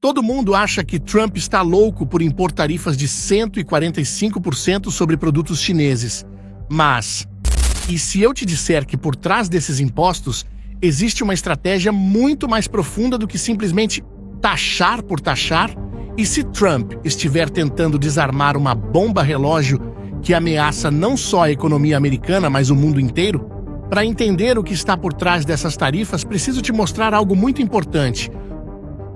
Todo mundo acha que Trump está louco por impor tarifas de 145% sobre produtos chineses. Mas, e se eu te disser que por trás desses impostos existe uma estratégia muito mais profunda do que simplesmente taxar por taxar? E se Trump estiver tentando desarmar uma bomba relógio que ameaça não só a economia americana, mas o mundo inteiro? Para entender o que está por trás dessas tarifas, preciso te mostrar algo muito importante.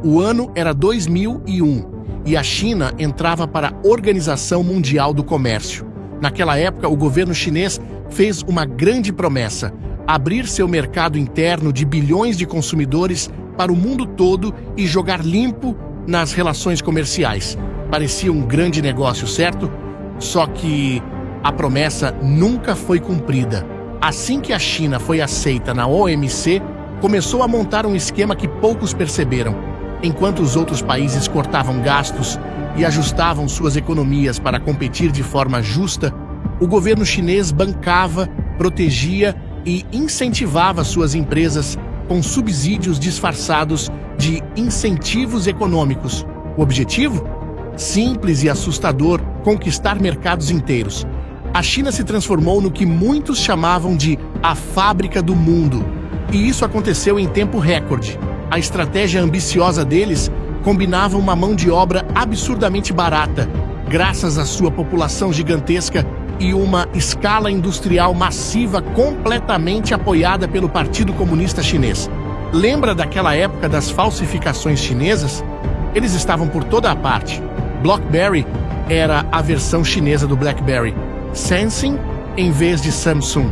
O ano era 2001 e a China entrava para a Organização Mundial do Comércio. Naquela época, o governo chinês fez uma grande promessa: abrir seu mercado interno de bilhões de consumidores para o mundo todo e jogar limpo nas relações comerciais. Parecia um grande negócio, certo? Só que a promessa nunca foi cumprida. Assim que a China foi aceita na OMC, começou a montar um esquema que poucos perceberam. Enquanto os outros países cortavam gastos e ajustavam suas economias para competir de forma justa, o governo chinês bancava, protegia e incentivava suas empresas com subsídios disfarçados de incentivos econômicos. O objetivo? Simples e assustador: conquistar mercados inteiros. A China se transformou no que muitos chamavam de a fábrica do mundo. E isso aconteceu em tempo recorde. A estratégia ambiciosa deles combinava uma mão de obra absurdamente barata, graças à sua população gigantesca e uma escala industrial massiva completamente apoiada pelo Partido Comunista Chinês. Lembra daquela época das falsificações chinesas? Eles estavam por toda a parte. BlackBerry era a versão chinesa do BlackBerry. Samsung em vez de Samsung.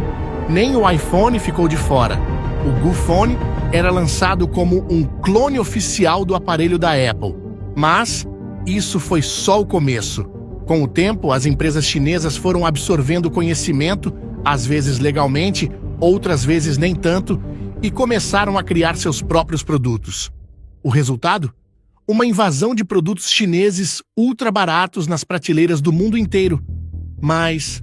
Nem o iPhone ficou de fora. O Gufone era lançado como um clone oficial do aparelho da Apple. Mas isso foi só o começo. Com o tempo, as empresas chinesas foram absorvendo conhecimento, às vezes legalmente, outras vezes nem tanto, e começaram a criar seus próprios produtos. O resultado? Uma invasão de produtos chineses ultra baratos nas prateleiras do mundo inteiro. Mas,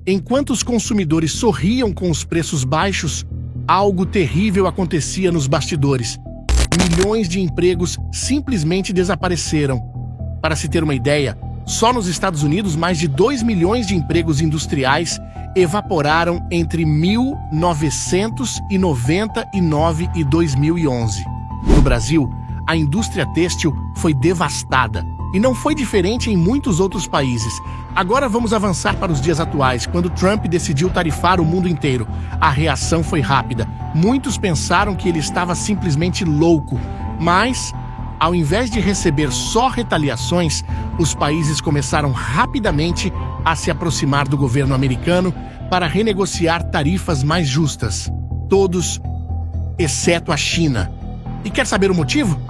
enquanto os consumidores sorriam com os preços baixos, algo terrível acontecia nos bastidores. Milhões de empregos simplesmente desapareceram. Para se ter uma ideia, só nos Estados Unidos mais de 2 milhões de empregos industriais evaporaram entre 1999 e 2011. No Brasil, a indústria têxtil foi devastada. E não foi diferente em muitos outros países. Agora vamos avançar para os dias atuais, quando Trump decidiu tarifar o mundo inteiro. A reação foi rápida. Muitos pensaram que ele estava simplesmente louco. Mas, ao invés de receber só retaliações, os países começaram rapidamente a se aproximar do governo americano para renegociar tarifas mais justas. Todos, exceto a China. E quer saber o motivo?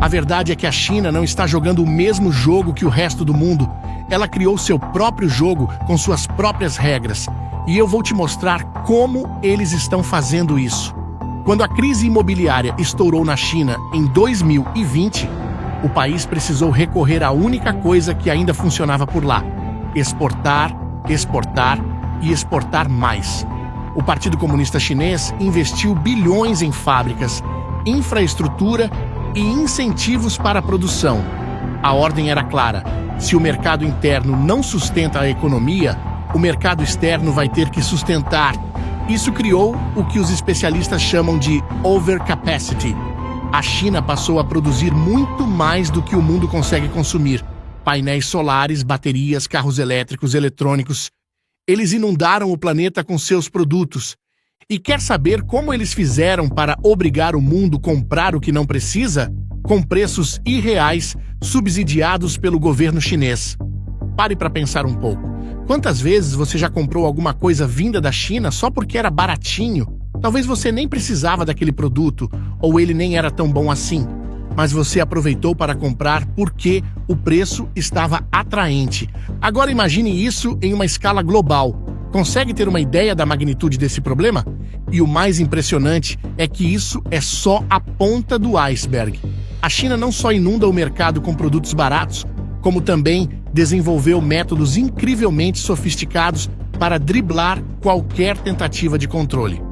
A verdade é que a China não está jogando o mesmo jogo que o resto do mundo. Ela criou seu próprio jogo com suas próprias regras. E eu vou te mostrar como eles estão fazendo isso. Quando a crise imobiliária estourou na China em 2020, o país precisou recorrer à única coisa que ainda funcionava por lá: exportar, exportar e exportar mais. O Partido Comunista Chinês investiu bilhões em fábricas, infraestrutura e incentivos para a produção. A ordem era clara: se o mercado interno não sustenta a economia, o mercado externo vai ter que sustentar. Isso criou o que os especialistas chamam de overcapacity. A China passou a produzir muito mais do que o mundo consegue consumir. Painéis solares, baterias, carros elétricos, eletrônicos. Eles inundaram o planeta com seus produtos. E quer saber como eles fizeram para obrigar o mundo a comprar o que não precisa? Com preços irreais, subsidiados pelo governo chinês. Pare para pensar um pouco. Quantas vezes você já comprou alguma coisa vinda da China só porque era baratinho? Talvez você nem precisava daquele produto, ou ele nem era tão bom assim. Mas você aproveitou para comprar porque o preço estava atraente. Agora imagine isso em uma escala global. Consegue ter uma ideia da magnitude desse problema? E o mais impressionante é que isso é só a ponta do iceberg. A China não só inunda o mercado com produtos baratos, como também desenvolveu métodos incrivelmente sofisticados para driblar qualquer tentativa de controle.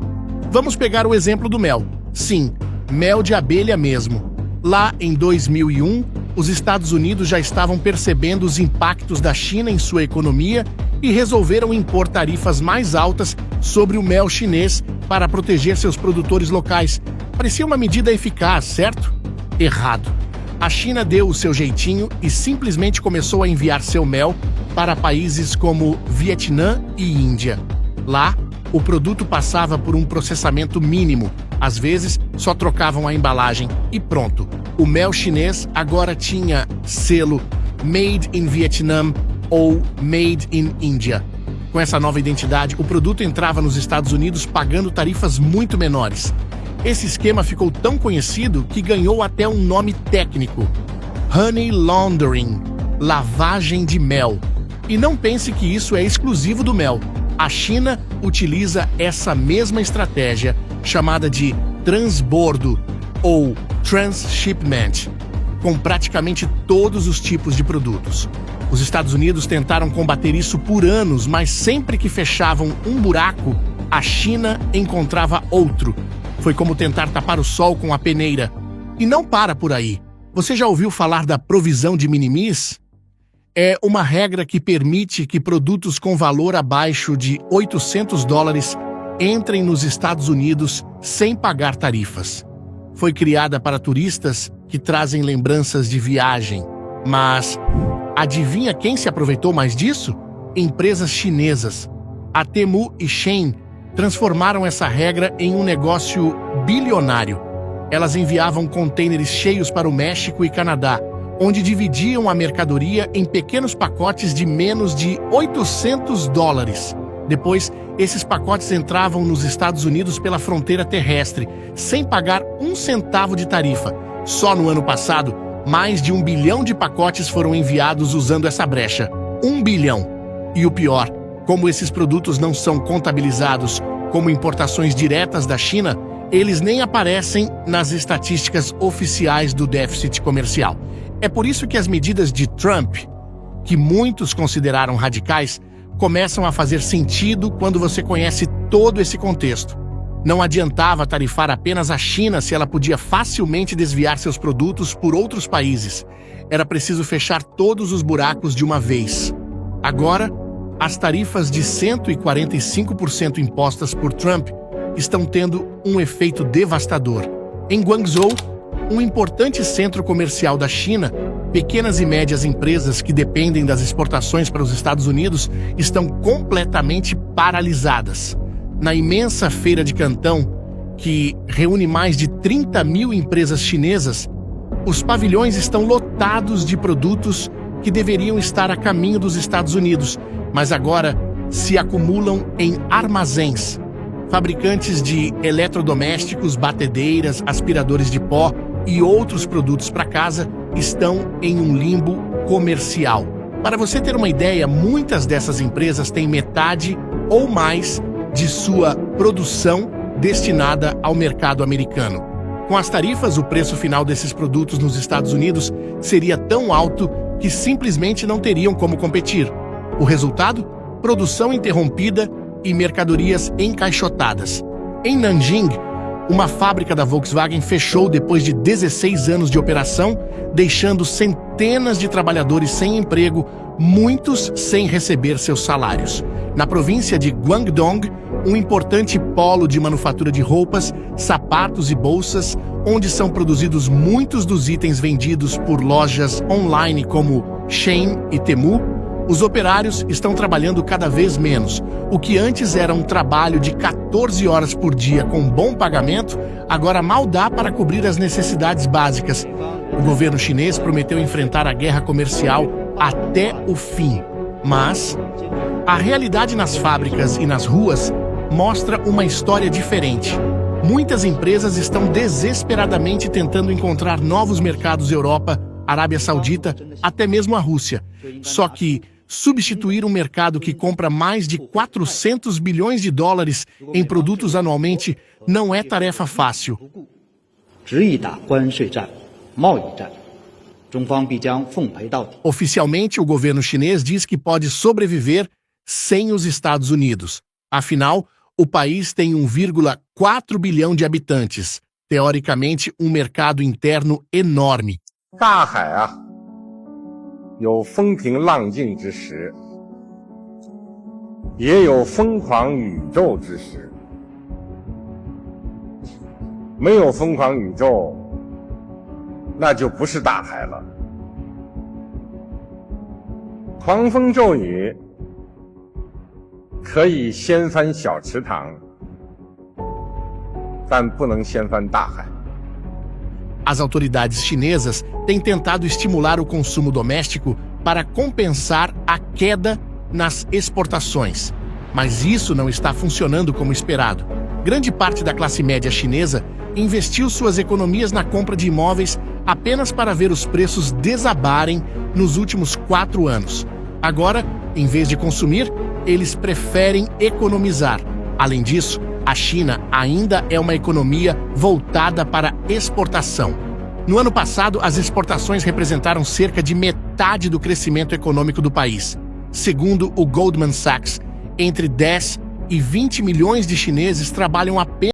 Vamos pegar o exemplo do mel. Sim, mel de abelha mesmo. Lá em 2001, os Estados Unidos já estavam percebendo os impactos da China em sua economia e resolveram impor tarifas mais altas sobre o mel chinês para proteger seus produtores locais. Parecia uma medida eficaz, certo? Errado. A China deu o seu jeitinho e simplesmente começou a enviar seu mel para países como Vietnã e Índia. Lá, o produto passava por um processamento mínimo. Às vezes, só trocavam a embalagem e pronto. O mel chinês agora tinha selo Made in Vietnam ou Made in India. Com essa nova identidade, o produto entrava nos Estados Unidos pagando tarifas muito menores. Esse esquema ficou tão conhecido que ganhou até um nome técnico: Honey Laundering, lavagem de mel. E não pense que isso é exclusivo do mel. A China utiliza essa mesma estratégia, chamada de transbordo ou transshipment, com praticamente todos os tipos de produtos. Os Estados Unidos tentaram combater isso por anos, mas sempre que fechavam um buraco, a China encontrava outro. Foi como tentar tapar o sol com a peneira. E não para por aí. Você já ouviu falar da provisão de minimis? É uma regra que permite que produtos com valor abaixo de $800 entrem nos Estados Unidos sem pagar tarifas. Foi criada para turistas que trazem lembranças de viagem. Mas adivinha quem se aproveitou mais disso? Empresas chinesas. A Temu e Shein transformaram essa regra em um negócio bilionário. Elas enviavam contêineres cheios para o México e Canadá, onde dividiam a mercadoria em pequenos pacotes de menos de $800. Depois, esses pacotes entravam nos Estados Unidos pela fronteira terrestre, sem pagar um centavo de tarifa. Só no ano passado, mais de 1 bilhão de pacotes foram enviados usando essa brecha. 1 bilhão. E o pior, como esses produtos não são contabilizados como importações diretas da China, eles nem aparecem nas estatísticas oficiais do déficit comercial. É por isso que as medidas de Trump, que muitos consideraram radicais, começam a fazer sentido quando você conhece todo esse contexto. Não adiantava tarifar apenas a China se ela podia facilmente desviar seus produtos por outros países. Era preciso fechar todos os buracos de uma vez. Agora, as tarifas de 145% impostas por Trump estão tendo um efeito devastador. Em Guangzhou, um importante centro comercial da China, pequenas e médias empresas que dependem das exportações para os Estados Unidos estão completamente paralisadas. Na imensa feira de Cantão, que reúne mais de 30 mil empresas chinesas, os pavilhões estão lotados de produtos que deveriam estar a caminho dos Estados Unidos, mas agora se acumulam em armazéns. Fabricantes de eletrodomésticos, batedeiras, aspiradores de pó e outros produtos para casa estão em um limbo comercial. Para você ter uma ideia, muitas dessas empresas têm metade ou mais de sua produção destinada ao mercado americano. Com as tarifas, o preço final desses produtos nos Estados Unidos seria tão alto que simplesmente não teriam como competir. O resultado? Produção interrompida e mercadorias encaixotadas. Em Nanjing, uma fábrica da Volkswagen fechou depois de 16 anos de operação, deixando centenas de trabalhadores sem emprego, muitos sem receber seus salários. Na província de Guangdong, um importante polo de manufatura de roupas, sapatos e bolsas, onde são produzidos muitos dos itens vendidos por lojas online como Shein e Temu, os operários estão trabalhando cada vez menos. O que antes era um trabalho de 14 horas por dia com bom pagamento, agora mal dá para cobrir as necessidades básicas. O governo chinês prometeu enfrentar a guerra comercial até o fim. Mas a realidade nas fábricas e nas ruas mostra uma história diferente. Muitas empresas estão desesperadamente tentando encontrar novos mercados Europa, Arábia Saudita, até mesmo a Rússia. Só que substituir um mercado que compra mais de 400 bilhões de dólares em produtos anualmente não é tarefa fácil. Oficialmente, o governo chinês diz que pode sobreviver sem os Estados Unidos. Afinal, o país tem 1,4 bilhão de habitantes. teoricamente um mercado interno enorme. 大海啊，有风平浪静之时，也有疯狂宇宙之时。没有疯狂宇宙，那就不是大海了。狂风骤雨可以掀翻小池塘，但不能掀翻大海。 As autoridades chinesas têm tentado estimular o consumo doméstico para compensar a queda nas exportações. Mas isso não está funcionando como esperado. Grande parte da classe média chinesa investiu suas economias na compra de imóveis apenas para ver os preços desabarem nos últimos 4 anos. Agora, em vez de consumir, eles preferem economizar. Além disso, a China ainda é uma economia voltada para exportação. No ano passado, as exportações representaram cerca de metade do crescimento econômico do país. Segundo o Goldman Sachs, entre 10 e 20 milhões de chineses trabalham apenas